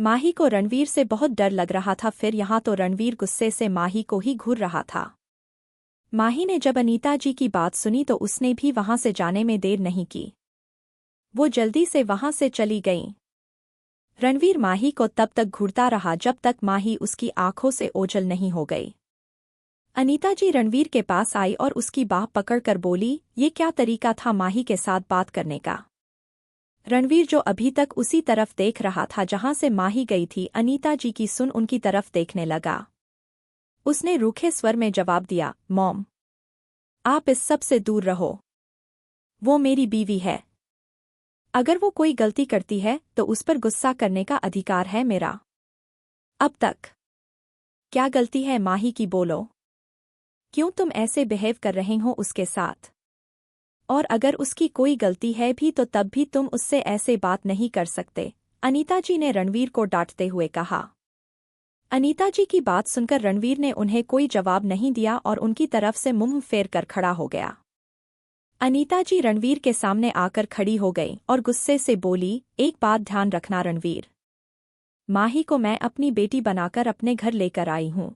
माही को रणवीर से बहुत डर लग रहा था। फिर यहाँ तो रणवीर गुस्से से माही को ही घूर रहा था। माही ने जब अनीता जी की बात सुनी तो उसने भी वहां से जाने में देर नहीं की। वो जल्दी से वहां से चली गई। रणवीर माही को तब तक घूरता रहा जब तक माही उसकी आंखों से ओझल नहीं हो गई। अनीता जी रणवीर के पास आई और उसकी बाह पकड़कर बोली, ये क्या तरीका था माही के साथ बात करने का। रणवीर जो अभी तक उसी तरफ देख रहा था जहां से माही गई थी, अनीता जी की सुन उनकी तरफ देखने लगा। उसने रूखे स्वर में जवाब दिया, मॉम, आप इस सब से दूर रहो। वो मेरी बीवी है। अगर वो कोई गलती करती है तो उस पर गुस्सा करने का अधिकार है मेरा। अब तक क्या गलती है माही की, बोलो। क्यों तुम ऐसे बिहेव कर रहे हो उसके साथ? और अगर उसकी कोई गलती है भी तो तब भी तुम उससे ऐसे बात नहीं कर सकते, अनीता जी ने रणवीर को डांटते हुए कहा। अनीता जी की बात सुनकर रणवीर ने उन्हें कोई जवाब नहीं दिया और उनकी तरफ से मुंह फेर कर खड़ा हो गया। अनीता जी रणवीर के सामने आकर खड़ी हो गई और गुस्से से बोली, एक बात ध्यान रखना रणवीर, माही को मैं अपनी बेटी बनाकर अपने घर लेकर आई हूँ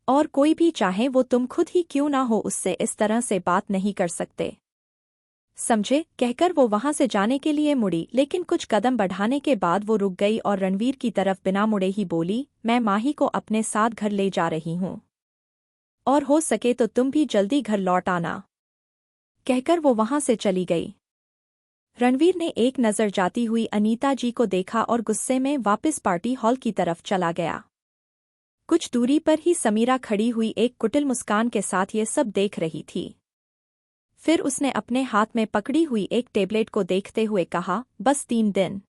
और कोई भी चाहे वो तुम खुद ही क्यों ना हो उससे इस तरह से बात नहीं कर सकते, समझे। कहकर वो वहां से जाने के लिए मुड़ी, लेकिन कुछ कदम बढ़ाने के बाद वो रुक गई और रणवीर की तरफ बिना मुड़े ही बोली, मैं माही को अपने साथ घर ले जा रही हूँ और हो सके तो तुम भी जल्दी घर लौट आना। कहकर वो वहां से चली गई। रणवीर ने एक नज़र जाती हुई अनीता जी को देखा और गुस्से में वापस पार्टी हॉल की तरफ चला गया। कुछ दूरी पर ही समीरा खड़ी हुई एक कुटिल मुस्कान के साथ ये सब देख रही थी। फिर उसने अपने हाथ में पकड़ी हुई एक टेबलेट को देखते हुए कहा, बस 3 दिन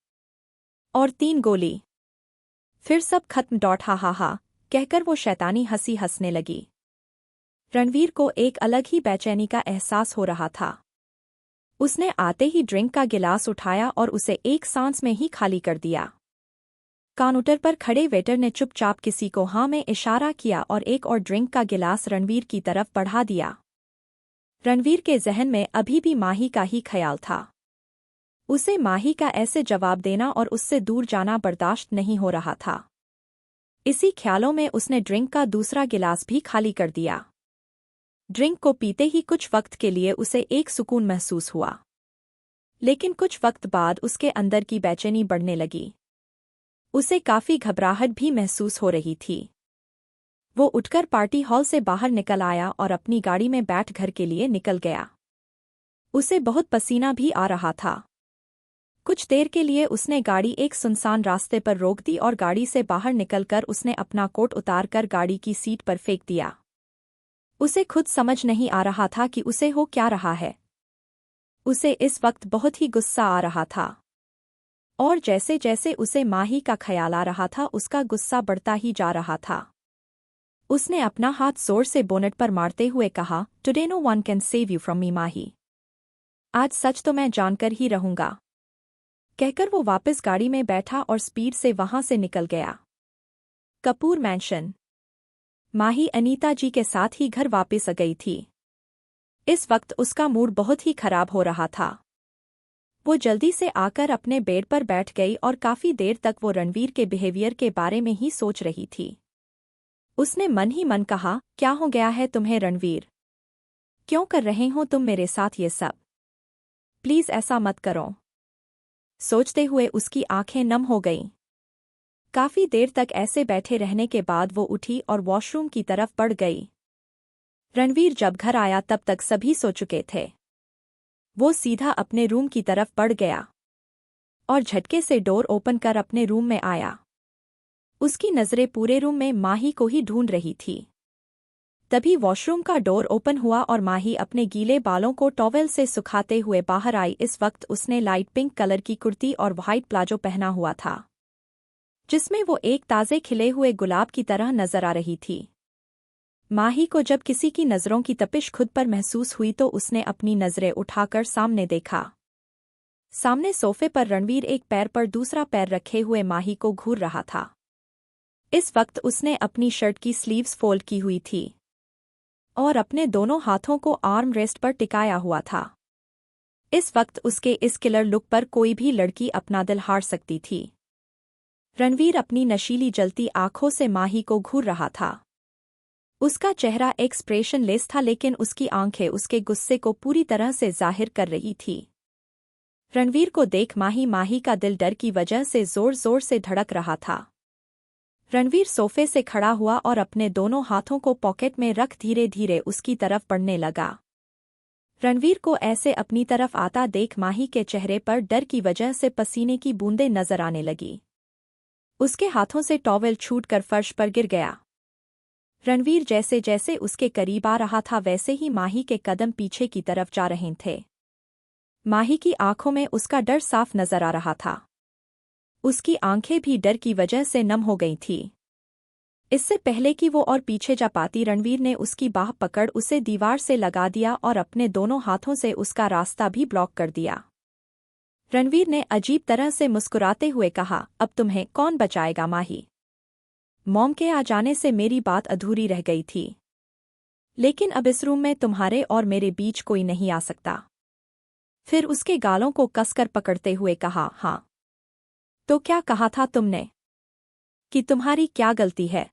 और 3 गोली, फिर सब खत्म। डॉट हा हा हा, कहकर वो शैतानी हंसी हंसने लगी। रणवीर को एक अलग ही बेचैनी का एहसास हो रहा था। उसने आते ही ड्रिंक का गिलास उठाया और उसे एक सांस में ही खाली कर दिया। काउंटर पर खड़े वेटर ने चुपचाप किसी को हाँ में इशारा किया और एक और ड्रिंक का गिलास रणवीर की तरफ बढ़ा दिया। रणवीर के जहन में अभी भी माही का ही ख्याल था। उसे माही का ऐसे जवाब देना और उससे दूर जाना बर्दाश्त नहीं हो रहा था। इसी ख्यालों में उसने ड्रिंक का दूसरा गिलास भी खाली कर दिया। ड्रिंक को पीते ही कुछ वक्त के लिए उसे एक सुकून महसूस हुआ, लेकिन कुछ वक्त बाद उसके अंदर की बेचैनी बढ़ने लगी। उसे काफी घबराहट भी महसूस हो रही थी। वो उठकर पार्टी हॉल से बाहर निकल आया और अपनी गाड़ी में बैठ घर के लिए निकल गया। उसे बहुत पसीना भी आ रहा था। कुछ देर के लिए उसने गाड़ी एक सुनसान रास्ते पर रोक दी और गाड़ी से बाहर निकलकर उसने अपना कोट उतारकर गाड़ी की सीट पर फेंक दिया। उसे खुद समझ नहीं आ रहा था कि उसे हो क्या रहा है। उसे इस वक्त बहुत ही गुस्सा आ रहा था और जैसे जैसे उसे माही का ख्याल आ रहा था उसका गुस्सा बढ़ता ही जा रहा था। उसने अपना हाथ जोर से बोनेट पर मारते हुए कहा, today no one can save you from me Mahi. आज सच तो मैं जानकर ही रहूंगा। कहकर वो वापस गाड़ी में बैठा और स्पीड से वहां से निकल गया। कपूर मैंशन। माही अनीता जी के साथ ही घर वापस आ गई थी। इस वक्त उसका मूड बहुत ही खराब हो रहा था। वो जल्दी से आकर अपने बेड पर बैठ गई और काफी देर तक वो रणवीर के बिहेवियर के बारे में ही सोच रही थी। उसने मन ही मन कहा, क्या हो गया है तुम्हें रणवीर? क्यों कर रहे हो तुम मेरे साथ ये सब? प्लीज ऐसा मत करो। सोचते हुए उसकी आंखें नम हो गईं। काफी देर तक ऐसे बैठे रहने के बाद वो उठी और वॉशरूम की तरफ बढ़ गई। रणवीर जब घर आया तब तक सभी सो चुके थे। वो सीधा अपने रूम की तरफ बढ़ गया और झटके से डोर ओपन कर अपने रूम में आया। उसकी नजरें पूरे रूम में माही को ही ढूंढ रही थी। तभी वॉशरूम का डोर ओपन हुआ और माही अपने गीले बालों को टॉवेल से सुखाते हुए बाहर आई। इस वक्त उसने लाइट पिंक कलर की कुर्ती और व्हाइट प्लाजो पहना हुआ था, जिसमें वो एक ताजे खिले हुए गुलाब की तरह नजर आ रही थी। माही को जब किसी की नज़रों की तपिश खुद पर महसूस हुई तो उसने अपनी नज़रें उठाकर सामने देखा। सामने सोफे पर रणवीर एक पैर पर दूसरा पैर रखे हुए माही को घूर रहा था। इस वक्त उसने अपनी शर्ट की स्लीव्स फोल्ड की हुई थी और अपने दोनों हाथों को आर्म रेस्ट पर टिकाया हुआ था। इस वक्त उसके इस किलर लुक पर कोई भी लड़की अपना दिल हार सकती थी। रणवीर अपनी नशीली जलती आंखों से माही को घूर रहा था। उसका चेहरा एक्सप्रेशनलेस था, लेकिन उसकी आंखें उसके गुस्से को पूरी तरह से जाहिर कर रही थी। रणवीर को देख माही का दिल डर की वजह से जोर जोर से धड़क रहा था। रणवीर सोफे से खड़ा हुआ और अपने दोनों हाथों को पॉकेट में रख धीरे धीरे उसकी तरफ बढ़ने लगा। रणवीर को ऐसे अपनी तरफ आता देख माही के चेहरे पर डर की वजह से पसीने की बूंदें नजर आने लगी। उसके हाथों से टॉवेल छूटकर फर्श पर गिर गया। रणवीर जैसे जैसे उसके करीब आ रहा था वैसे ही माही के कदम पीछे की तरफ जा रहे थे। माही की आंखों में उसका डर साफ नजर आ रहा था। उसकी आंखें भी डर की वजह से नम हो गई थीं। इससे पहले कि वो और पीछे जा पाती, रणवीर ने उसकी बाह पकड़ उसे दीवार से लगा दिया और अपने दोनों हाथों से उसका रास्ता भी ब्लॉक कर दिया। रणवीर ने अजीब तरह से मुस्कुराते हुए कहा, अब तुम्हें कौन बचाएगा माही? मॉम के आ जाने से मेरी बात अधूरी रह गई थी, लेकिन अब इस रूम में तुम्हारे और मेरे बीच कोई नहीं आ सकता। फिर उसके गालों को कसकर पकड़ते हुए कहा, हाँ तो क्या कहा था तुमने कि तुम्हारी क्या गलती है?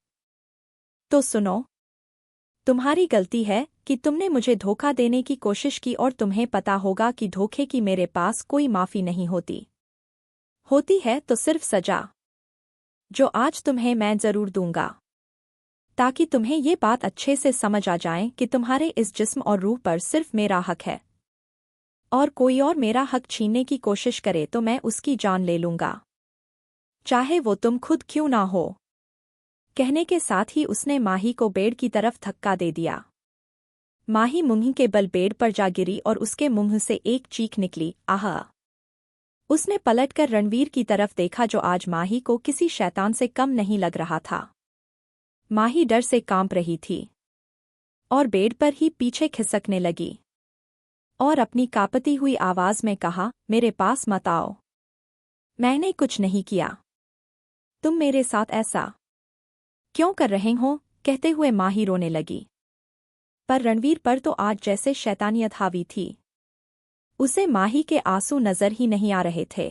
तो सुनो, तुम्हारी गलती है कि तुमने मुझे धोखा देने की कोशिश की और तुम्हें पता होगा कि धोखे की मेरे पास कोई माफी नहीं होती। होती है तो सिर्फ सजा, जो आज तुम्हें मैं जरूर दूंगा, ताकि तुम्हें ये बात अच्छे से समझ आ जाए कि तुम्हारे इस जिस्म और रूह पर सिर्फ मेरा हक है, और कोई और मेरा हक छीनने की कोशिश करे तो मैं उसकी जान ले लूंगा, चाहे वो तुम खुद क्यों ना हो। कहने के साथ ही उसने माही को बेड की तरफ धक्का दे दिया। माही मुंह के बल बेड पर जा गिरी और उसके मुंह से एक चीख निकली, आह! उसने पलटकर रणवीर की तरफ देखा, जो आज माही को किसी शैतान से कम नहीं लग रहा था। माही डर से कांप रही थी और बेड पर ही पीछे खिसकने लगी और अपनी कांपती हुई आवाज में कहा, मेरे पास मत आओ, मैंने कुछ नहीं किया, तुम मेरे साथ ऐसा क्यों कर रहे हो? कहते हुए माही रोने लगी। पर रणवीर पर तो आज जैसे शैतानियत हावी थी। उसे माही के आंसू नजर ही नहीं आ रहे थे।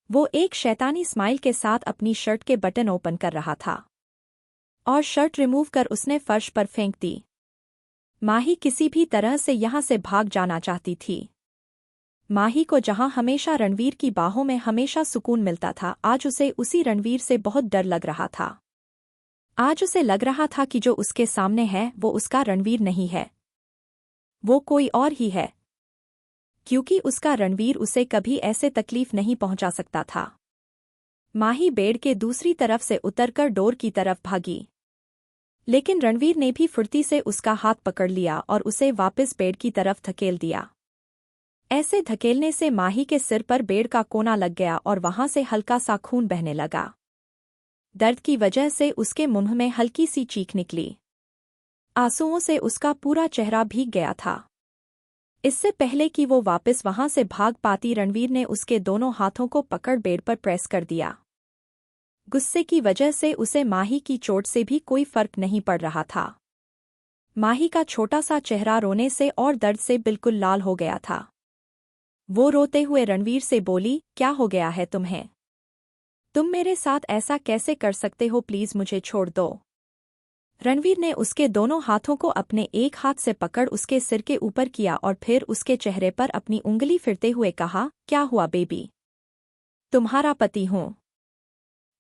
वो एक शैतानी स्माइल के साथ अपनी शर्ट के बटन ओपन कर रहा था और शर्ट रिमूव कर उसने फर्श पर फेंक दी। माही किसी भी तरह से यहाँ से भाग जाना चाहती थी। माही को जहाँ हमेशा रणवीर की बाहों में हमेशा सुकून मिलता था, आज उसे उसी रणवीर से बहुत डर लग रहा था। आज उसे लग रहा था कि जो उसके सामने है वो उसका रणवीर नहीं है, वो कोई और ही है, क्योंकि उसका रणवीर उसे कभी ऐसे तकलीफ नहीं पहुंचा सकता था। माही बेड के दूसरी तरफ से उतरकर डोर की तरफ भागी, लेकिन रणवीर ने भी फुर्ती से उसका हाथ पकड़ लिया और उसे वापस बेड की तरफ धकेल दिया। ऐसे धकेलने से माही के सिर पर बेड का कोना लग गया और वहां से हल्का सा खून बहने लगा। दर्द की वजह से उसके मुंह में हल्की सी चीख निकली। आंसुओं से उसका पूरा चेहरा भीग गया था। इससे पहले कि वो वापस वहां से भाग पाती, रणवीर ने उसके दोनों हाथों को पकड़ बेड पर प्रेस कर दिया। गुस्से की वजह से उसे माही की चोट से भी कोई फर्क नहीं पड़ रहा था। माही का छोटा सा चेहरा रोने से और दर्द से बिल्कुल लाल हो गया था। वो रोते हुए रणवीर से बोली, क्या हो गया है तुम्हें? तुम मेरे साथ ऐसा कैसे कर सकते हो? प्लीज मुझे छोड़ दो। रणवीर ने उसके दोनों हाथों को अपने एक हाथ से पकड़ उसके सिर के ऊपर किया और फिर उसके चेहरे पर अपनी उंगली फिरते हुए कहा, क्या हुआ बेबी? तुम्हारा पति हूं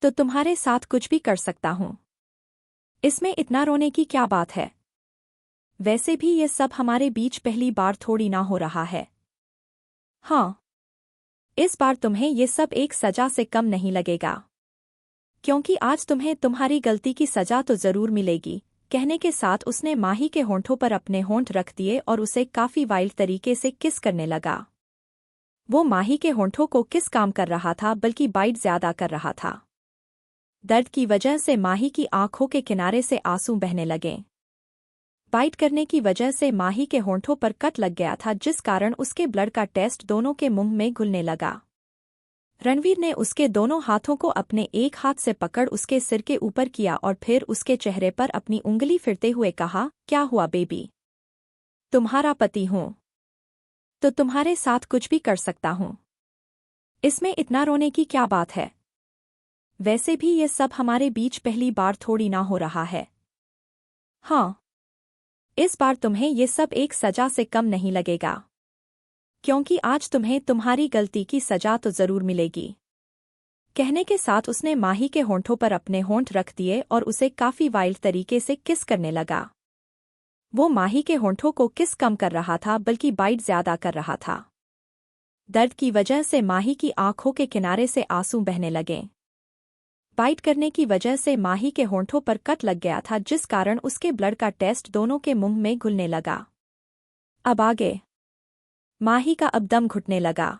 तो तुम्हारे साथ कुछ भी कर सकता हूं। इसमें इतना रोने की क्या बात है? वैसे भी ये सब हमारे बीच पहली बार थोड़ी ना हो रहा है। हाँ, इस बार तुम्हें ये सब एक सजा से कम नहीं लगेगा, क्योंकि आज तुम्हें तुम्हारी गलती की सजा तो जरूर मिलेगी। कहने के साथ उसने माही के होंठों पर अपने होंठ रख दिए और उसे काफी वाइल्ड तरीके से किस करने लगा। वो माही के होंठों को किस काम कर रहा था, बल्कि बाइट ज्यादा कर रहा था। दर्द की वजह से माही की आंखों के किनारे से आंसू बहने लगे। बाइट करने की वजह से माही के होंठों पर कट लग गया था, जिस कारण उसके ब्लड का टेस्ट दोनों के मुंह में घुलने लगा। रणवीर ने उसके दोनों हाथों को अपने एक हाथ से पकड़ उसके सिर के ऊपर किया और फिर उसके चेहरे पर अपनी उंगली फिरते हुए कहा, क्या हुआ बेबी? तुम्हारा पति हूं तो तुम्हारे साथ कुछ भी कर सकता हूं। इसमें इतना रोने की क्या बात है? वैसे भी ये सब हमारे बीच पहली बार थोड़ी ना हो रहा है। हाँ, इस बार तुम्हें ये सब एक सजा से कम नहीं लगेगा, क्योंकि आज तुम्हें तुम्हारी गलती की सजा तो जरूर मिलेगी। कहने के साथ उसने माही के होंठों पर अपने होंठ रख दिए और उसे काफी वाइल्ड तरीके से किस करने लगा। वो माही के होंठों को किस कम कर रहा था, बल्कि बाइट ज्यादा कर रहा था। दर्द की वजह से माही की आंखों के किनारे से आंसू बहने लगे। बाइट करने की वजह से माही के होंठों पर कट लग गया था, जिस कारण उसके ब्लड का टेस्ट दोनों के मुंह में घुलने लगा। अब आगे माही का अब दम घुटने लगा।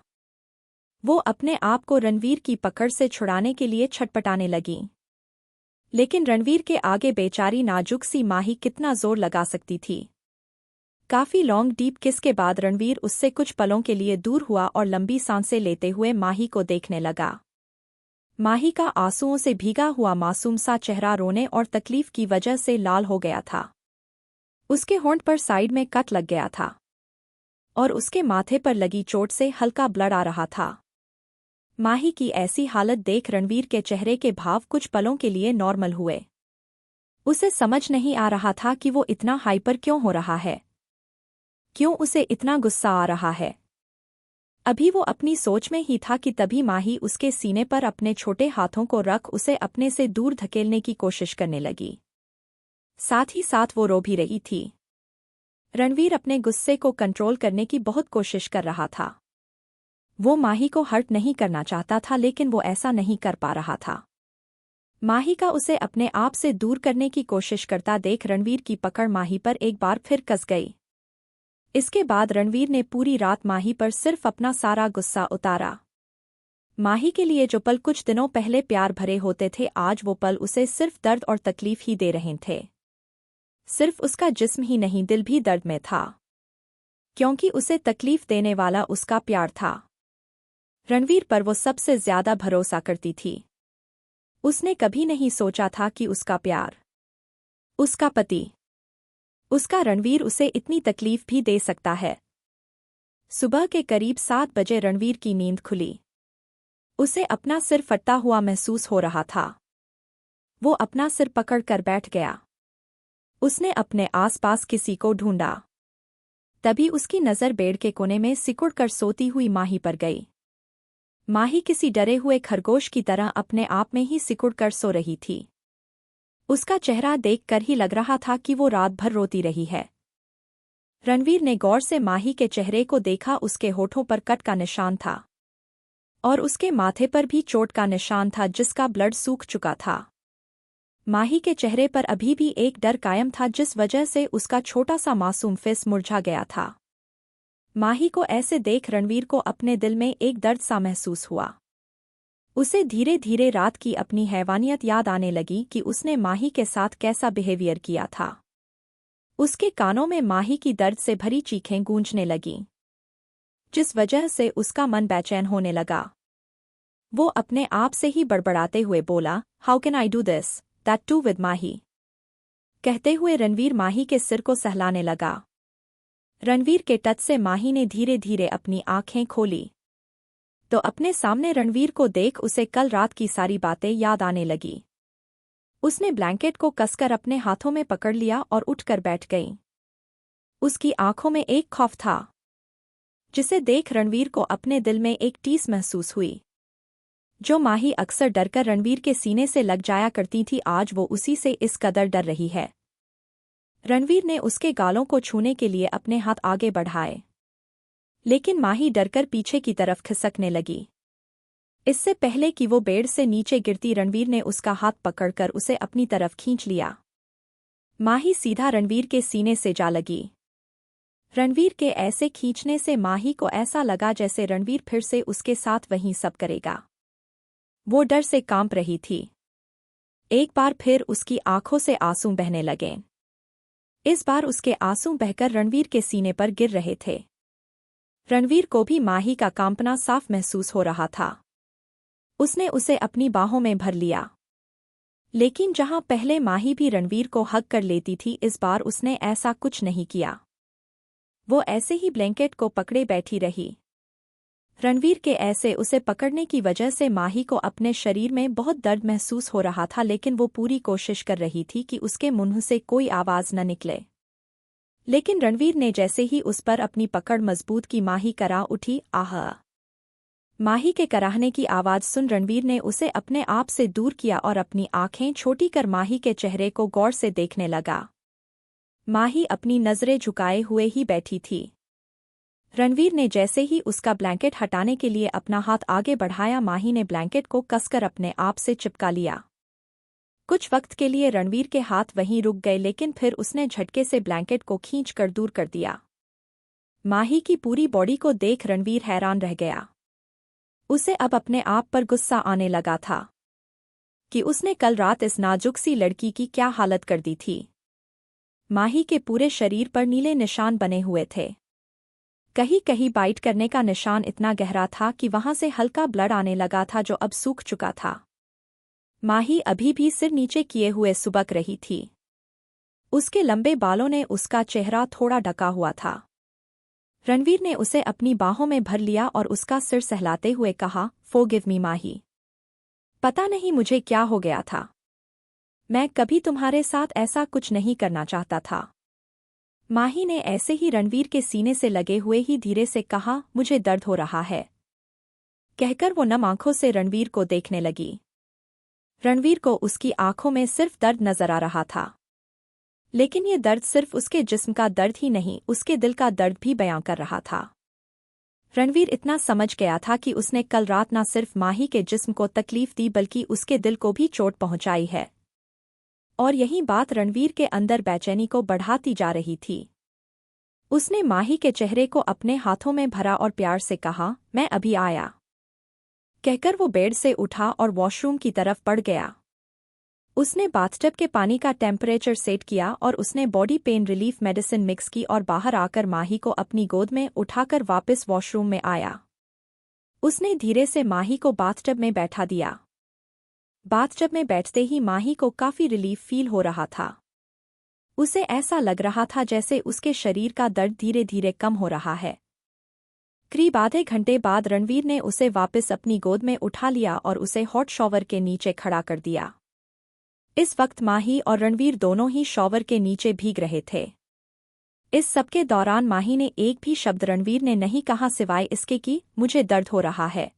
वो अपने आप को रणवीर की पकड़ से छुड़ाने के लिए छटपटाने लगी, लेकिन रणवीर के आगे बेचारी नाजुक सी माही कितना जोर लगा सकती थी। काफी लॉन्ग डीप किस के बाद रणवीर उससे कुछ पलों के लिए दूर हुआ और लंबी सांसें लेते हुए माही को देखने लगा। माही का आंसुओं से भीगा हुआ मासूम सा चेहरा रोने और तकलीफ की वजह से लाल हो गया था। उसके होंठ पर साइड में कट लग गया था और उसके माथे पर लगी चोट से हल्का ब्लड आ रहा था। माही की ऐसी हालत देख रणवीर के चेहरे के भाव कुछ पलों के लिए नॉर्मल हुए। उसे समझ नहीं आ रहा था कि वो इतना हाइपर क्यों हो रहा है, क्यों उसे इतना गुस्सा आ रहा है। अभी वो अपनी सोच में ही था कि तभी माही उसके सीने पर अपने छोटे हाथों को रख उसे अपने से दूर धकेलने की कोशिश करने लगी। साथ ही साथ वो रो भी रही थी। रणवीर अपने गुस्से को कंट्रोल करने की बहुत कोशिश कर रहा था। वो माही को हर्ट नहीं करना चाहता था, लेकिन वो ऐसा नहीं कर पा रहा था। माही का उसे अपने आप से दूर करने की कोशिश करता देख रणवीर की पकड़ माही पर एक बार फिर कस गई। इसके बाद रणवीर ने पूरी रात माही पर सिर्फ अपना सारा गुस्सा उतारा। माही के लिए जो पल कुछ दिनों पहले प्यार भरे होते थे, आज वो पल उसे सिर्फ दर्द और तकलीफ ही दे रहे थे। सिर्फ उसका जिस्म ही नहीं, दिल भी दर्द में था, क्योंकि उसे तकलीफ देने वाला उसका प्यार था। रणवीर पर वो सबसे ज्यादा भरोसा करती थी। उसने कभी नहीं सोचा था कि उसका प्यार, उसका पति, उसका रणवीर उसे इतनी तकलीफ भी दे सकता है। सुबह के करीब 7 बजे रणवीर की नींद खुली। उसे अपना सिर फटता हुआ महसूस हो रहा था। वो अपना सिर पकड़ कर बैठ गया। उसने अपने आसपास किसी को ढूंढा। तभी उसकी नज़र बेड के कोने में सिकुड़ कर सोती हुई माही पर गई। माही किसी डरे हुए खरगोश की तरह अपने आप में ही सिकुड़ कर सो रही थी। उसका चेहरा देखकर ही लग रहा था कि वो रात भर रोती रही है। रणवीर ने गौर से माही के चेहरे को देखा। उसके होठों पर कट का निशान था और उसके माथे पर भी चोट का निशान था, जिसका ब्लड सूख चुका था। माही के चेहरे पर अभी भी एक डर कायम था, जिस वजह से उसका छोटा सा मासूम फेस मुरझा गया था। माही को ऐसे देख रणवीर को अपने दिल में एक दर्द सा महसूस हुआ। उसे धीरे धीरे रात की अपनी हैवानियत याद आने लगी कि उसने माही के साथ कैसा बिहेवियर किया था। उसके कानों में माही की दर्द से भरी चीखें गूंजने लगीं, जिस वजह से उसका मन बेचैन होने लगा। वो अपने आप से ही बड़बड़ाते हुए बोला, how can I do this, that too with Mahi. कहते हुए रणवीर माही के सिर को सहलाने लगा। रणवीर के टच से माही ने धीरे धीरे अपनी आंखें खोली तो अपने सामने रणवीर को देख उसे कल रात की सारी बातें याद आने लगी। उसने ब्लैंकेट को कसकर अपने हाथों में पकड़ लिया और उठकर बैठ गई। उसकी आंखों में एक खौफ था, जिसे देख रणवीर को अपने दिल में एक टीस महसूस हुई। जो माही अक्सर डरकर रणवीर के सीने से लग जाया करती थी, आज वो उसी से इस कदर डर रही है। रणवीर ने उसके गालों को छूने के लिए अपने हाथ आगे बढ़ाए, लेकिन माही डरकर पीछे की तरफ खिसकने लगी। इससे पहले कि वो बेड से नीचे गिरती, रणवीर ने उसका हाथ पकड़कर उसे अपनी तरफ खींच लिया। माही सीधा रणवीर के सीने से जा लगी। रणवीर के ऐसे खींचने से माही को ऐसा लगा जैसे रणवीर फिर से उसके साथ वही सब करेगा। वो डर से कांप रही थी। एक बार फिर उसकी आंखों से आंसू बहने लगे। इस बार उसके आंसू बहकर रणवीर के सीने पर गिर रहे थे। रणवीर को भी माही का कांपना साफ महसूस हो रहा था। उसने उसे अपनी बाहों में भर लिया, लेकिन जहां पहले माही भी रणवीर को हग कर लेती थी, इस बार उसने ऐसा कुछ नहीं किया। वो ऐसे ही ब्लैंकेट को पकड़े बैठी रही। रणवीर के ऐसे उसे पकड़ने की वजह से माही को अपने शरीर में बहुत दर्द महसूस हो रहा था, लेकिन वो पूरी कोशिश कर रही थी कि उसके मुंह से कोई आवाज न निकले। लेकिन रणवीर ने जैसे ही उस पर अपनी पकड़ मजबूत की, माही करा उठी। आह! माही के कराहने की आवाज सुन रणवीर ने उसे अपने आप से दूर किया और अपनी आंखें छोटी कर माही के चेहरे को गौर से देखने लगा। माही अपनी नजरें झुकाए हुए ही बैठी थी। रणवीर ने जैसे ही उसका ब्लैंकेट हटाने के लिए अपना हाथ आगे बढ़ाया, माही ने ब्लैंकेट को कसकर अपने आप से चिपका लिया। कुछ वक्त के लिए रणवीर के हाथ वहीं रुक गए, लेकिन फिर उसने झटके से ब्लैंकेट को खींचकर दूर कर दिया। माही की पूरी बॉडी को देख रणवीर हैरान रह गया। उसे अब अपने आप पर गुस्सा आने लगा था कि उसने कल रात इस नाजुक सी लड़की की क्या हालत कर दी थी। माही के पूरे शरीर पर नीले निशान बने हुए थे। कहीं कहीं बाइट करने का निशान इतना गहरा था कि वहां से हल्का ब्लड आने लगा था, जो अब सूख चुका था। माही अभी भी सिर नीचे किए हुए सुबक रही थी। उसके लंबे बालों ने उसका चेहरा थोड़ा ढका हुआ था। रणवीर ने उसे अपनी बाहों में भर लिया और उसका सिर सहलाते हुए कहा, फॉरगिव मी माही। पता नहीं मुझे क्या हो गया था। मैं कभी तुम्हारे साथ ऐसा कुछ नहीं करना चाहता था। माही ने ऐसे ही रणवीर के सीने से लगे हुए ही धीरे से कहा, मुझे दर्द हो रहा है। कहकर वो नम आंखों से रणवीर को देखने लगी। रणवीर को उसकी आंखों में सिर्फ दर्द नजर आ रहा था, लेकिन ये दर्द सिर्फ उसके जिस्म का दर्द ही नहीं, उसके दिल का दर्द भी बयां कर रहा था। रणवीर इतना समझ गया था कि उसने कल रात न सिर्फ माही के जिस्म को तकलीफ दी, बल्कि उसके दिल को भी चोट पहुंचाई है। और यही बात रणवीर के अंदर बेचैनी को बढ़ाती जा रही थी। उसने माही के चेहरे को अपने हाथों में भरा और प्यार से कहा, मैं अभी आया। कहकर वो बेड से उठा और वॉशरूम की तरफ बढ़ गया। उसने बाथटब के पानी का टेम्परेचर सेट किया और उसने body pain relief medicine mix की और बाहर आकर माही को अपनी गोद में उठाकर वापस वॉशरूम में आया। उसने धीरे से माही को बाथटब में बैठा दिया। बाथटब में बैठते ही माही को काफी रिलीफ फील हो रहा था। उसे ऐसा लग रहा था जैसे उसके शरीर का दर्द धीरे धीरे कम हो रहा है। करीब आधे घंटे बाद रणवीर ने उसे वापस अपनी गोद में उठा लिया और उसे हॉट शॉवर के नीचे खड़ा कर दिया। इस वक्त माही और रणवीर दोनों ही शॉवर के नीचे भीग रहे थे। इस सबके दौरान माही ने एक भी शब्द रणवीर ने नहीं कहा, सिवाय इसके कि मुझे दर्द हो रहा है।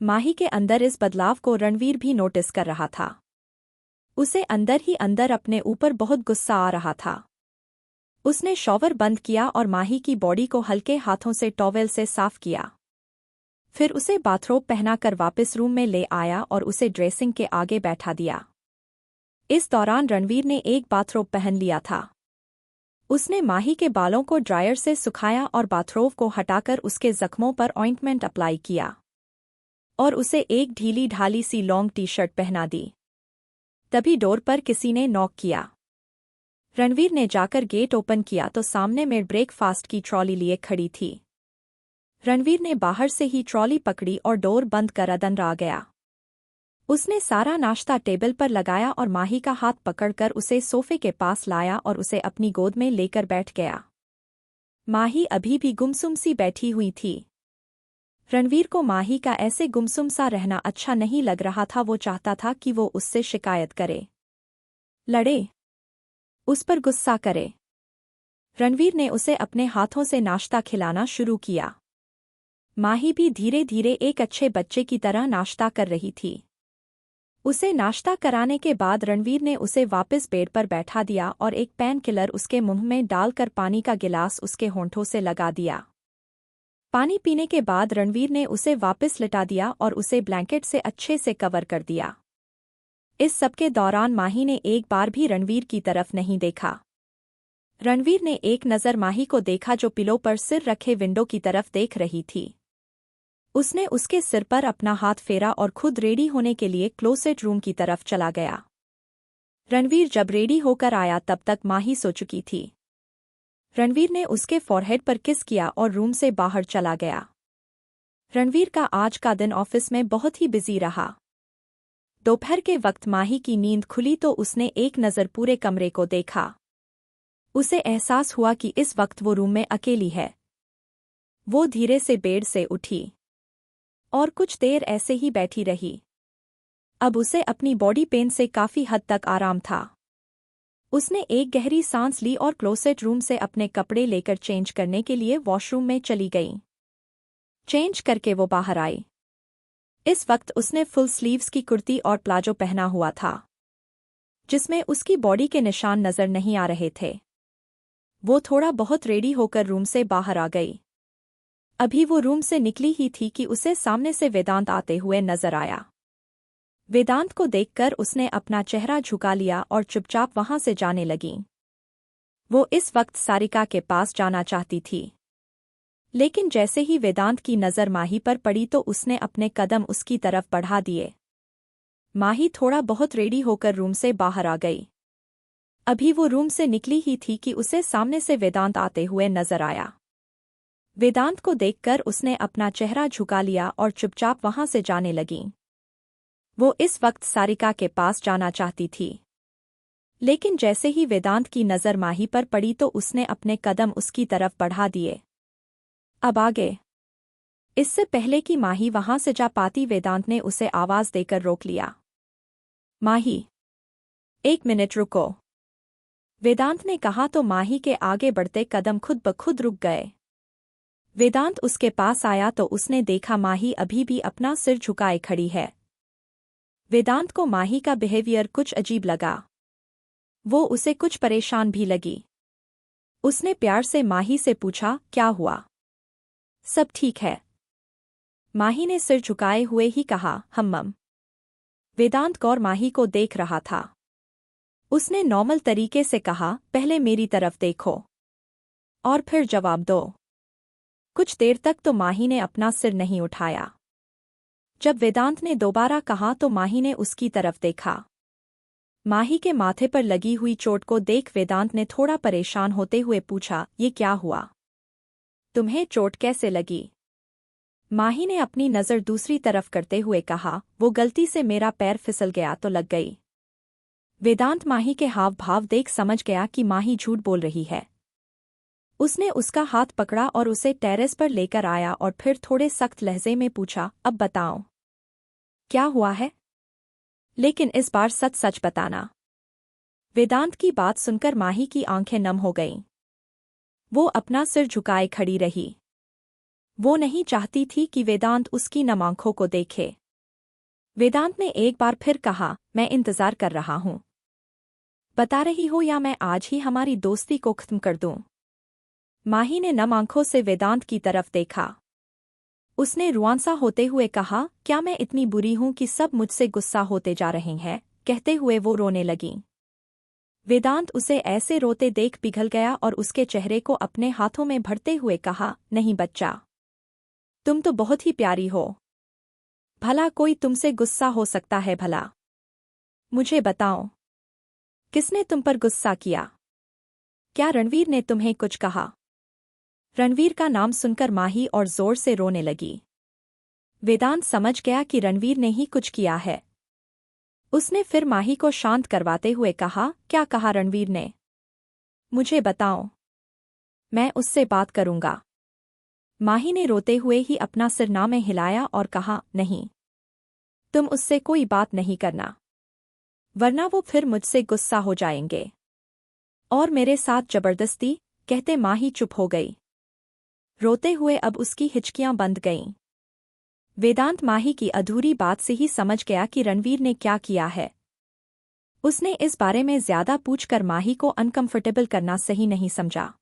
माही के अंदर इस बदलाव को रणवीर भी नोटिस कर रहा था। उसे अंदर ही अंदर अपने ऊपर बहुत गुस्सा आ रहा था। उसने शॉवर बंद किया और माही की बॉडी को हल्के हाथों से टॉवेल से साफ किया। फिर उसे बाथरोब पहनाकर वापस रूम में ले आया और उसे ड्रेसिंग के आगे बैठा दिया। इस दौरान रणवीर ने एक बाथरोब पहन लिया था। उसने माही के बालों को ड्रायर से सुखाया और बाथरोब को हटाकर उसके जख्मों पर ऑइंटमेंट अप्लाई किया और उसे एक ढीली ढाली सी लॉन्ग टी शर्ट पहना दी। तभी डोर पर किसी ने नॉक किया। रणवीर ने जाकर गेट ओपन किया तो सामने में ब्रेकफास्ट की ट्रॉली लिए खड़ी थी। रणवीर ने बाहर से ही ट्रॉली पकड़ी और डोर बंद कर अंदर आ गया। उसने सारा नाश्ता टेबल पर लगाया और माही का हाथ पकड़कर उसे सोफे के पास लाया और उसे अपनी गोद में लेकर बैठ गया। माही अभी भी गुमसुम सी बैठी हुई थी। रणवीर को माही का ऐसे गुमसुम सा रहना अच्छा नहीं लग रहा था। वो चाहता था कि वो उससे शिकायत करे, लड़े, उस पर गुस्सा करे। रणवीर ने उसे अपने हाथों से नाश्ता खिलाना शुरू किया। माही भी धीरे धीरे एक अच्छे बच्चे की तरह नाश्ता कर रही थी। उसे नाश्ता कराने के बाद रणवीर ने उसे वापस बेड पर बैठा दिया और एक पेन किलर उसके मुंह में डालकर पानी का गिलास उसके होंठों से लगा दिया। पानी पीने के बाद रणवीर ने उसे वापस लिटा दिया और उसे ब्लैंकेट से अच्छे से कवर कर दिया। इस सबके दौरान माही ने एक बार भी रणवीर की तरफ नहीं देखा। रणवीर ने एक नज़र माही को देखा जो पिलो पर सिर रखे विंडो की तरफ देख रही थी। उसने उसके सिर पर अपना हाथ फेरा और खुद रेडी होने के लिए क्लोसेट रूम की तरफ चला गया। रणवीर जब रेडी होकर आया तब तक माही सो चुकी थी। रणवीर ने उसके फॉरहेड पर किस किया और रूम से बाहर चला गया। रणवीर का आज का दिन ऑफिस में बहुत ही बिजी रहा। दोपहर के वक्त माही की नींद खुली तो उसने एक नज़र पूरे कमरे को देखा। उसे एहसास हुआ कि इस वक्त वो रूम में अकेली है। वो धीरे से बेड से उठी और कुछ देर ऐसे ही बैठी रही। अब उसे अपनी बॉडी पेन से काफी हद तक आराम था। उसने एक गहरी सांस ली और क्लोसेट रूम से अपने कपड़े लेकर चेंज करने के लिए वॉशरूम में चली गई। चेंज करके वो बाहर आई। इस वक्त उसने फुल स्लीव्स की कुर्ती और प्लाजो पहना हुआ था, जिसमें उसकी बॉडी के निशान नजर नहीं आ रहे थे। वो थोड़ा बहुत रेडी होकर रूम से बाहर आ गई। अभी वो रूम से निकली ही थी कि उसे सामने से वेदांत आते हुए नजर आया। वेदांत को देखकर उसने अपना चेहरा झुका लिया और चुपचाप वहां से जाने लगी। वो इस वक्त सारिका के पास जाना चाहती थी, लेकिन जैसे ही वेदांत की नज़र माही पर पड़ी तो उसने अपने कदम उसकी तरफ बढ़ा दिए। माही थोड़ा बहुत रेडी होकर रूम से बाहर आ गई। अभी वो रूम से निकली ही थी कि उसे सामने से वेदांत आते हुए नजर आया। वेदांत को देखकर उसने अपना चेहरा झुका लिया और चुपचाप वहां से जाने लगी। वो इस वक्त सारिका के पास जाना चाहती थी, लेकिन जैसे ही वेदांत की नज़र माही पर पड़ी तो उसने अपने कदम उसकी तरफ बढ़ा दिए। अब आगे। इससे पहले कि माही वहां से जा पाती वेदांत ने उसे आवाज देकर रोक लिया। माही, 1 मिनट रुको। वेदांत ने कहा तो माही के आगे बढ़ते कदम खुद ब खुद रुक गए। वेदांत उसके पास आया तो उसने देखा माही अभी भी अपना सिर झुकाए खड़ी है। वेदांत को माही का बिहेवियर कुछ अजीब लगा। वो उसे कुछ परेशान भी लगी। उसने प्यार से माही से पूछा, क्या हुआ? सब ठीक है? माही ने सिर झुकाए हुए ही कहा, हम्म। वेदांत गौर माही को देख रहा था। उसने नॉर्मल तरीके से कहा, पहले मेरी तरफ देखो और फिर जवाब दो। कुछ देर तक तो माही ने अपना सिर नहीं उठाया। जब वेदांत ने दोबारा कहा तो माही ने उसकी तरफ देखा। माही के माथे पर लगी हुई चोट को देख वेदांत ने थोड़ा परेशान होते हुए पूछा, ये क्या हुआ? तुम्हें चोट कैसे लगी? माही ने अपनी नज़र दूसरी तरफ करते हुए कहा, वो गलती से मेरा पैर फिसल गया तो लग गई। वेदांत माही के हाव भाव देख समझ गया कि माही झूठ बोल रही है। उसने उसका हाथ पकड़ा और उसे टेरेस पर लेकर आया और फिर थोड़े सख्त लहजे में पूछा, अब बताओ क्या हुआ है? लेकिन इस बार सच सच बताना। वेदांत की बात सुनकर माही की आंखें नम हो गईं। वो अपना सिर झुकाए खड़ी रही। वो नहीं चाहती थी कि वेदांत उसकी नम आंखों को देखे। वेदांत ने एक बार फिर कहा, मैं इंतजार कर रहा हूं। बता रही हो या मैं आज ही हमारी दोस्ती को खत्म कर दूं? माही ने नम आंखों से वेदांत की तरफ देखा। उसने रुआंसा होते हुए कहा, क्या मैं इतनी बुरी हूं कि सब मुझसे गुस्सा होते जा रहे हैं? कहते हुए वो रोने लगी। वेदांत उसे ऐसे रोते देख पिघल गया और उसके चेहरे को अपने हाथों में भरते हुए कहा, नहीं बच्चा, तुम तो बहुत ही प्यारी हो। भला कोई तुमसे गुस्सा हो सकता है भला? मुझे बताओ, किसने तुम पर गुस्सा किया? क्या रणवीर ने तुम्हें कुछ कहा? रणवीर का नाम सुनकर माही और जोर से रोने लगी। वेदांत समझ गया कि रणवीर ने ही कुछ किया है। उसने फिर माही को शांत करवाते हुए कहा, क्या कहा रणवीर ने? मुझे बताओ, मैं उससे बात करूंगा। माही ने रोते हुए ही अपना सिर ना में हिलाया और कहा, नहीं, तुम उससे कोई बात नहीं करना, वरना वो फिर मुझसे गुस्सा हो जाएंगे और मेरे साथ जबरदस्ती। कहते माही चुप हो गई। रोते हुए अब उसकी हिचकियां बंद गईं। वेदांत माही की अधूरी बात से ही समझ गया कि रणवीर ने क्या किया है। उसने इस बारे में ज्यादा पूछकर माही को अनकंफर्टेबल करना सही नहीं समझा।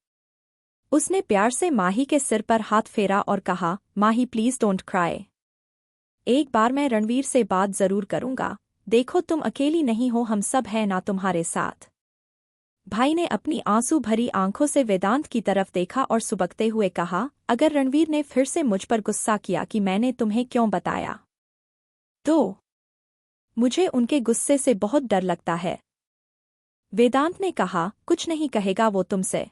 उसने प्यार से माही के सिर पर हाथ फेरा और कहा, माही प्लीज डोंट क्राई। एक बार मैं रणवीर से बात जरूर करूंगा। देखो तुम अकेली नहीं हो, हम सब हैं ना तुम्हारे साथ। भाई ने अपनी आंसू भरी आंखों से वेदांत की तरफ देखा और सुबकते हुए कहा, अगर रणवीर ने फिर से मुझ पर गुस्सा किया कि मैंने तुम्हें क्यों बताया, तो मुझे उनके गुस्से से बहुत डर लगता है। वेदांत ने कहा, कुछ नहीं कहेगा वो तुमसे,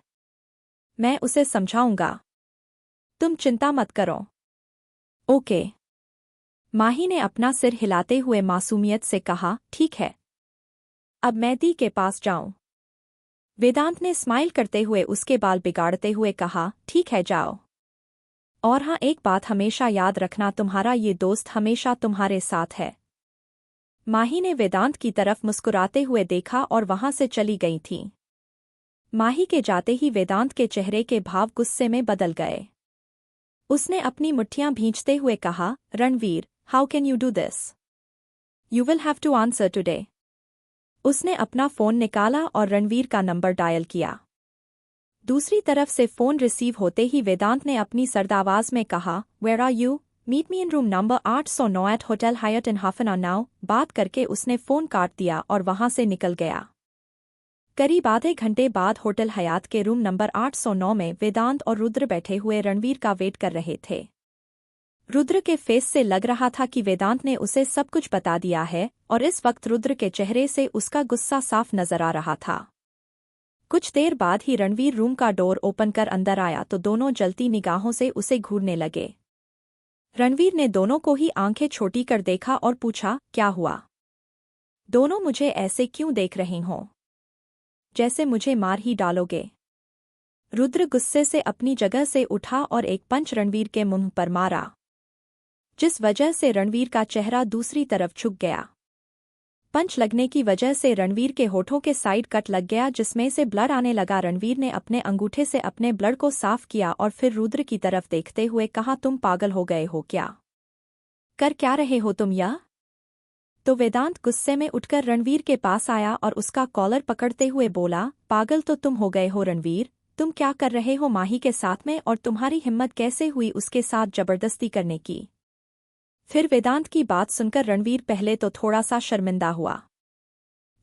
मैं उसे समझाऊंगा, तुम चिंता मत करो। ओके। माही ने अपना सिर हिलाते हुए मासूमियत से कहा, ठीक है, अब मैं दी के पास जाऊं? वेदांत ने स्माइल करते हुए उसके बाल बिगाड़ते हुए कहा, ठीक है जाओ। और हाँ, एक बात हमेशा याद रखना, तुम्हारा ये दोस्त हमेशा तुम्हारे साथ है। माही ने वेदांत की तरफ मुस्कुराते हुए देखा और वहां से चली गई थी। माही के जाते ही वेदांत के चेहरे के भाव गुस्से में बदल गए। उसने अपनी मुट्ठियां भींचते हुए कहा, Ranveer, how can you do this? You will have to answer today. उसने अपना फोन निकाला और रणवीर का नंबर डायल किया। दूसरी तरफ से फोन रिसीव होते ही वेदांत ने अपनी सर्द आवाज में कहा, where are you? Meet me in room number 809 at hotel Hyatt in half an hour now. बात करके उसने फोन काट दिया और वहां से निकल गया। करीब आधे घंटे बाद होटल हयात के रूम नंबर 809 में वेदांत और रुद्र बैठे हुए रणवीर का वेट कर रहे थे। रुद्र के फेस से लग रहा था कि वेदांत ने उसे सब कुछ बता दिया है और इस वक्त रुद्र के चेहरे से उसका गुस्सा साफ नजर आ रहा था। कुछ देर बाद ही रणवीर रूम का डोर ओपन कर अंदर आया तो दोनों जलती निगाहों से उसे घूरने लगे। रणवीर ने दोनों को ही आंखें छोटी कर देखा और पूछा, क्या हुआ? दोनों मुझे ऐसे क्यों देख रही हो? जैसे मुझे मार ही डालोगे। रुद्र गुस्से से अपनी जगह से उठा और एक पंच रणवीर के मुंह पर मारा, जिस वजह से रणवीर का चेहरा दूसरी तरफ झुक गया। पंच लगने की वजह से रणवीर के होठों के साइड कट लग गया, जिसमें से ब्लड आने लगा। रणवीर ने अपने अंगूठे से अपने ब्लड को साफ किया और फिर रुद्र की तरफ देखते हुए कहा, तुम पागल हो गए हो क्या? कर क्या रहे हो तुम यह? तो वेदांत गुस्से में उठकर रणवीर के पास आया और उसका कॉलर पकड़ते हुए बोला, पागल तो तुम हो गए हो रणवीर, तुम क्या कर रहे हो माही के साथ में, और तुम्हारी हिम्मत कैसे हुई उसके साथ जबरदस्ती करने की? फिर वेदांत की बात सुनकर रणवीर पहले तो थोड़ा सा शर्मिंदा हुआ,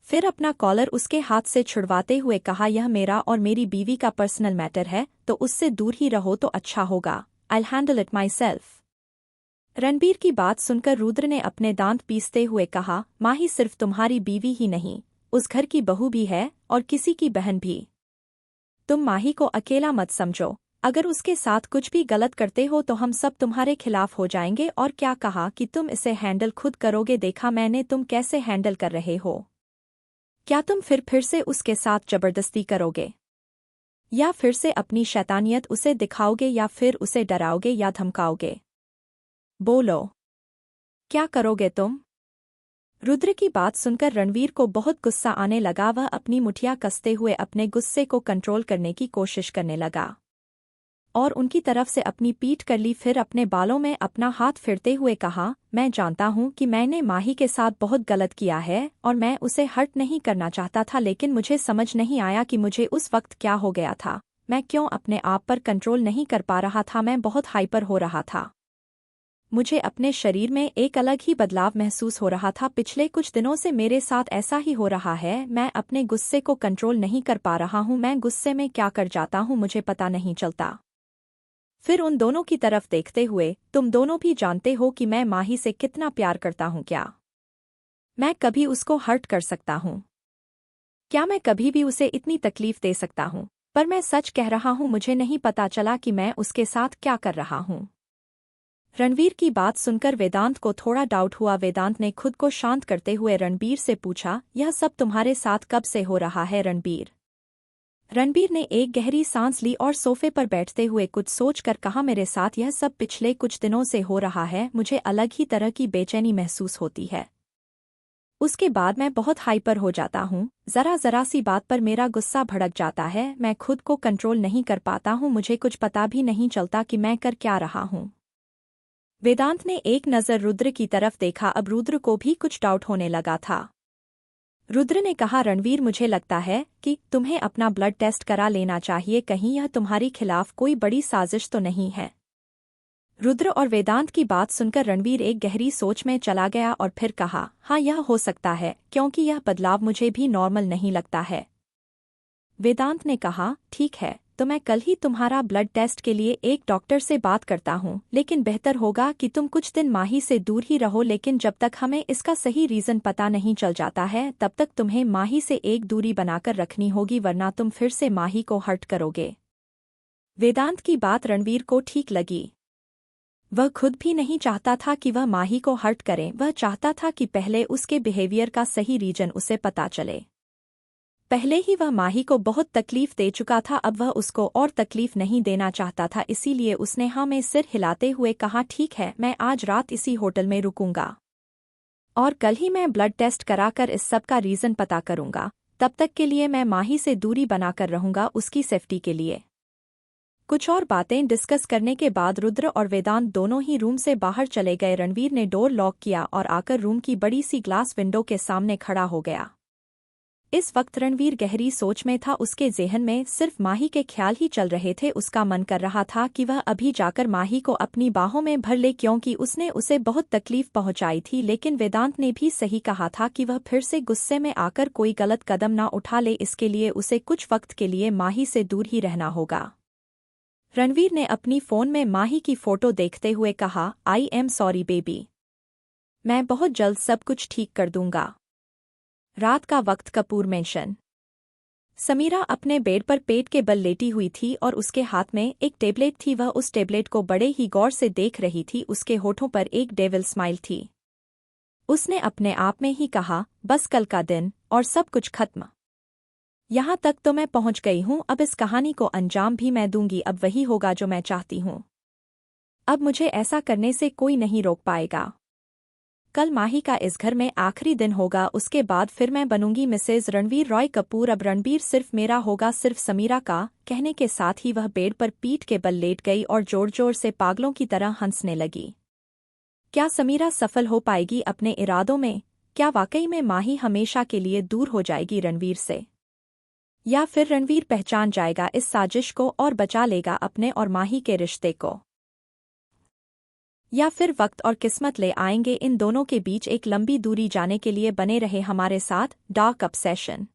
फिर अपना कॉलर उसके हाथ से छुड़वाते हुए कहा, यह मेरा और मेरी बीवी का पर्सनल मैटर है, तो उससे दूर ही रहो तो अच्छा होगा। I'll handle it my self. Ranbir की बात सुनकर रुद्र ने अपने दांत पीसते हुए कहा, माही सिर्फ तुम्हारी बीवी ही नहीं, उस घर की बहू भी है और किसी की बहन भी। तुम माही को अकेला मत समझो, अगर उसके साथ कुछ भी गलत करते हो तो हम सब तुम्हारे खिलाफ हो जाएंगे। और क्या कहा कि तुम इसे हैंडल खुद करोगे? देखा मैंने तुम कैसे हैंडल कर रहे हो। क्या तुम फिर से उसके साथ जबरदस्ती करोगे, या फिर से अपनी शैतानियत उसे दिखाओगे, या फिर उसे डराओगे या धमकाओगे? बोलो, क्या करोगे तुम? रुद्र की बात सुनकर रणवीर को बहुत गुस्सा आने लगा। वह अपनी मुठियां कसते हुए अपने गुस्से को कंट्रोल करने की कोशिश करने लगा और उनकी तरफ से अपनी पीठ कर ली। फिर अपने बालों में अपना हाथ फेरते हुए कहा, मैं जानता हूं कि मैंने माही के साथ बहुत गलत किया है और मैं उसे हर्ट नहीं करना चाहता था, लेकिन मुझे समझ नहीं आया कि मुझे उस वक्त क्या हो गया था। मैं क्यों अपने आप पर कंट्रोल नहीं कर पा रहा था। मैं बहुत हाइपर हो रहा था। मुझे अपने शरीर में एक अलग ही बदलाव महसूस हो रहा था। पिछले कुछ दिनों से मेरे साथ ऐसा ही हो रहा है। मैं अपने गुस्से को कंट्रोल नहीं कर पा रहा हूं। मैं गुस्से में क्या कर जाता हूं मुझे पता नहीं चलता। फिर उन दोनों की तरफ देखते हुए, तुम दोनों भी जानते हो कि मैं माही से कितना प्यार करता हूं। क्या मैं कभी उसको हर्ट कर सकता हूं? क्या मैं कभी भी उसे इतनी तकलीफ दे सकता हूं? पर मैं सच कह रहा हूं, मुझे नहीं पता चला कि मैं उसके साथ क्या कर रहा हूं। रणवीर की बात सुनकर वेदांत को थोड़ा डाउट हुआ। वेदांत ने खुद को शांत करते हुए रणबीर से पूछा, यह सब तुम्हारे साथ कब से हो रहा है रणबीर? रणबीर ने एक गहरी सांस ली और सोफे पर बैठते हुए कुछ सोचकर कहा, मेरे साथ यह सब पिछले कुछ दिनों से हो रहा है। मुझे अलग ही तरह की बेचैनी महसूस होती है। उसके बाद मैं बहुत हाइपर हो जाता हूँ। जरा सी बात पर मेरा गुस्सा भड़क जाता है। मैं खुद को कंट्रोल नहीं कर पाता हूँ। मुझे कुछ पता भी नहीं चलता कि मैं कर क्या रहा हूँ। वेदांत ने एक नज़र रुद्र की तरफ देखा। अब रुद्र को भी कुछ डाउट होने लगा था। रुद्र ने कहा, रणवीर, मुझे लगता है कि तुम्हें अपना ब्लड टेस्ट करा लेना चाहिए। कहीं यह तुम्हारी खिलाफ कोई बड़ी साजिश तो नहीं है? रुद्र और वेदांत की बात सुनकर रणवीर एक गहरी सोच में चला गया और फिर कहा, हाँ, यह हो सकता है, क्योंकि यह बदलाव मुझे भी नॉर्मल नहीं लगता है। वेदांत ने कहा, ठीक है, तो मैं कल ही तुम्हारा ब्लड टेस्ट के लिए एक डॉक्टर से बात करता हूँ, लेकिन बेहतर होगा कि तुम कुछ दिन माही से दूर ही रहो। लेकिन जब तक हमें इसका सही रीज़न पता नहीं चल जाता है तब तक तुम्हें माही से एक दूरी बनाकर रखनी होगी, वरना तुम फिर से माही को हर्ट करोगे। वेदांत की बात रणवीर को ठीक लगी। वह खुद भी नहीं चाहता था कि वह माही को हर्ट करे। वह चाहता था कि पहले उसके बिहेवियर का सही रीजन उसे पता चले। पहले ही वह माही को बहुत तकलीफ दे चुका था, अब वह उसको और तकलीफ नहीं देना चाहता था, इसीलिए उसने हाँ में सिर हिलाते हुए कहा, ठीक है, मैं आज रात इसी होटल में रुकूंगा और कल ही मैं ब्लड टेस्ट कराकर इस सब का रीज़न पता करूंगा। तब तक के लिए मैं माही से दूरी बनाकर रहूंगा, उसकी सेफ्टी के लिए। कुछ और बातें डिस्कस करने के बाद रुद्र और वेदांत दोनों ही रूम से बाहर चले गए। रणवीर ने डोर लॉक किया और आकर रूम की बड़ी सी ग्लास विंडो के सामने खड़ा हो गया। इस वक्त रणवीर गहरी सोच में था, उसके ज़हन में सिर्फ माही के ख्याल ही चल रहे थे। उसका मन कर रहा था कि वह अभी जाकर माही को अपनी बाहों में भर ले, क्योंकि उसने उसे बहुत तकलीफ पहुंचाई थी। लेकिन वेदांत ने भी सही कहा था कि वह फिर से गुस्से में आकर कोई गलत कदम ना उठा ले, इसके लिए उसे कुछ वक्त के लिए माही से दूर ही रहना होगा। रणवीर ने अपनी फ़ोन में माही की फ़ोटो देखते हुए कहा, आई एम सॉरी बेबी, मैं बहुत जल्द सब कुछ ठीक कर दूंगा। रात का वक्त कपूर मेंशन। समीरा अपने बेड पर पेट के बल लेटी हुई थी और उसके हाथ में एक टेबलेट थी। वह उस टेबलेट को बड़े ही गौर से देख रही थी। उसके होठों पर एक डेविल स्माइल थी। उसने अपने आप में ही कहा, बस कल का दिन और सब कुछ खत्म। यहाँ तक तो मैं पहुँच गई हूँ, अब इस कहानी को अंजाम भी मैं दूंगी। अब वही होगा जो मैं चाहती हूँ। अब मुझे ऐसा करने से कोई नहीं रोक पाएगा। कल माही का इस घर में आखिरी दिन होगा, उसके बाद फिर मैं बनूंगी मिसेज रणवीर रॉय कपूर। अब रणवीर सिर्फ मेरा होगा, सिर्फ समीरा का। कहने के साथ ही वह बेड पर पीठ के बल लेट गई और जोर जोर से पागलों की तरह हंसने लगी। क्या समीरा सफल हो पाएगी अपने इरादों में? क्या वाकई में माही हमेशा के लिए दूर हो जाएगी रणवीर से, या फिर रणवीर पहचान जाएगा इस साजिश को और बचा लेगा अपने और माही के रिश्ते को? या फिर वक्त और किस्मत ले आएंगे इन दोनों के बीच एक लंबी दूरी? जाने के लिए बने रहे हमारे साथ। Dark obsession.